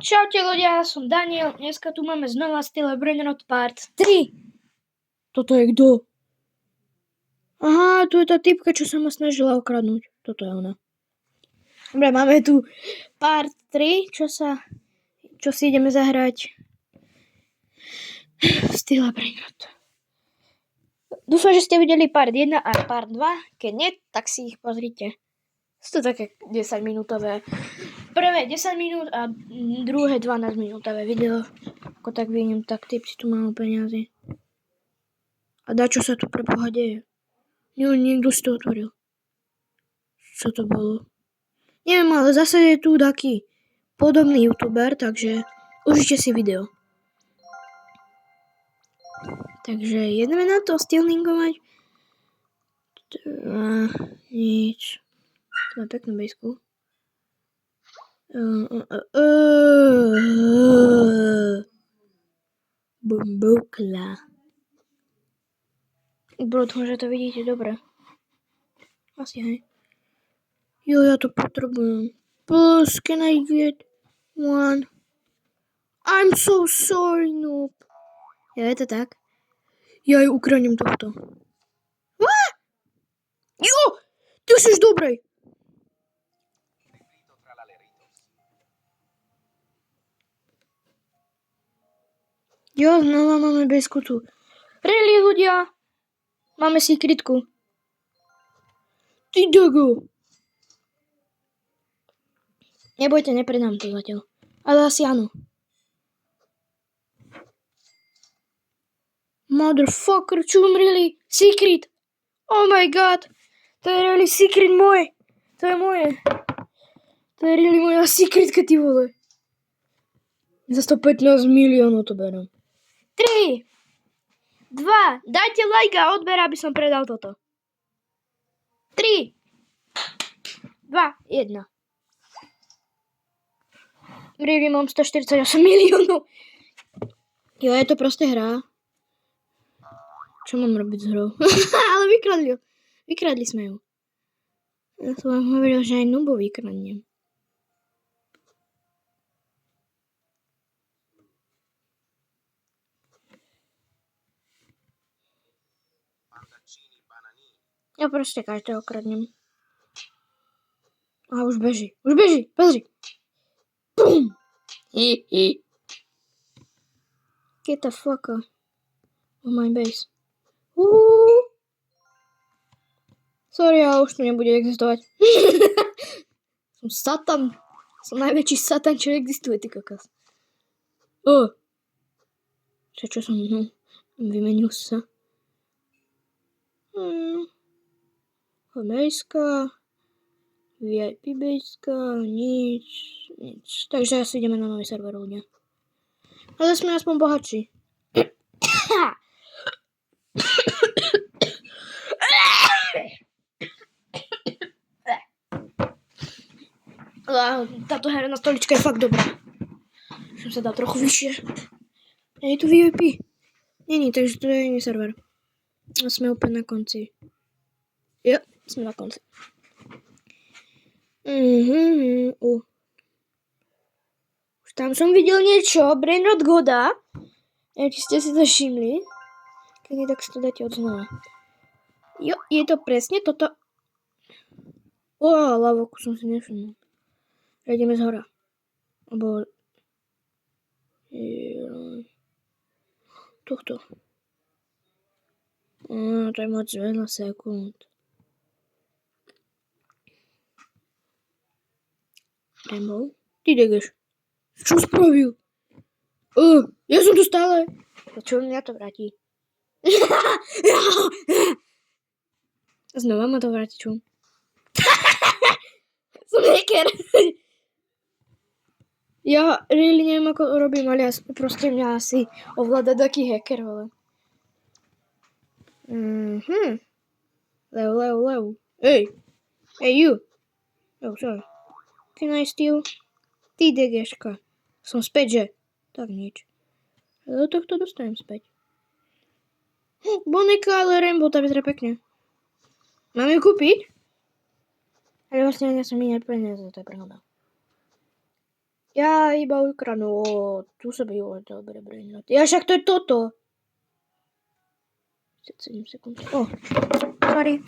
Čaute ľudia, ja som Daniel, dneska tu máme znova Steel Brainrot Part 3. Toto je kto? Aha, tu je tá typka, čo sa ma snažila okradnúť. Toto je ona. Dobre, máme tu Part 3, čo si ideme zahrať. Steel Brainrot. Dúfam, že ste videli Part 1 a Part 2. Keď nie, tak si ich pozrite. Sú to také 10-minútové. Prvé 10 minút a druhé 12-minútové video. Ako tak vidím, tak typci tu máme peniazy. A čo sa tu pre Boha deje? Niekto si to otvoril. Čo to bolo? Neviem, ale zase je tu taký podobný youtuber, takže užite si video. Takže ideme na to stealningovať. Nič. To má peknú bejsku. Bumbukla. Dúfam, že to vidíte dobre. Asi hej. Jo, ja to potrebujem. Plus, can I get one? I'm so sorry, noob. Jo, je to tak? Ja ju ukradnem tohto. Jo, ty si dobrej. Jo, znova máme besku tu. Really, ľudia? Máme secretku. Ty dogo. Nebojte, nepredám to zatiaľ. Ale asi áno. Motherfucker, čum, really? Secret. Oh my god. To je really secret moje. To je moje. To je really moja secretka, ty vole. Za 115 miliónov to beriem. 3, 2, dajte like a odber, aby som predal toto. 3, 2, 1. Really, mám 148 miliónov. Jo, je to proste hra. Čo mám robiť s hrou? Ale vykradli sme ju. Ja som vám hovoril, že aj nubo vykradnem. Ja proste každého kradnem. A už beží, pozri. Bum! Get the fuck out of my base. Sorry, ale už tu nebude existovať. Som satan. Som najväčší satan, čo existuje, ty kokos. Čo som vymenil sa. Bejska. VIP bejska. Nič. Takže asi ideme na nový server, ľudia. Ale sme aspoň bohatší. Táto herná stolička je fakt dobrá. Som sa dal trochu vyššie. Je tu VIP? Nie, takže to je iný server. A sme úplne na konci. Jo, sme na konci. Už tam som videl niečo. Brainrot Goda. Či ste si to všimli. Keď nie, tak si to dáte odznova. Jo, je to presne toto. Lavoku som si nevšimol. Ideme z hora. Alebo... Tohto. To je moc veľa sekúnd. Rainbow? Ty degeš. Čo spravil? Ja som tu stále. Čo mňa to vráti? Znova ma to vráti, čo? Som hacker. Ja really neviem, ako robím, ale ja proste mňa asi ovláda taký hacker, ale. Lev. Hey, you. Oh, sorry. Can I steal? Ty degeška. Som späť, že? Tak nič. Ale tohto dostanem späť. Boneka, ale Rainbow, tá vyzerá pekne. Mám ju kúpiť? Ale vlastne ja som mi nepeniaze, to je pravda. Ja iba ukradnú. Tu sa bylo dobre. Ja však to je toto. 7 sekúnd. Sorry.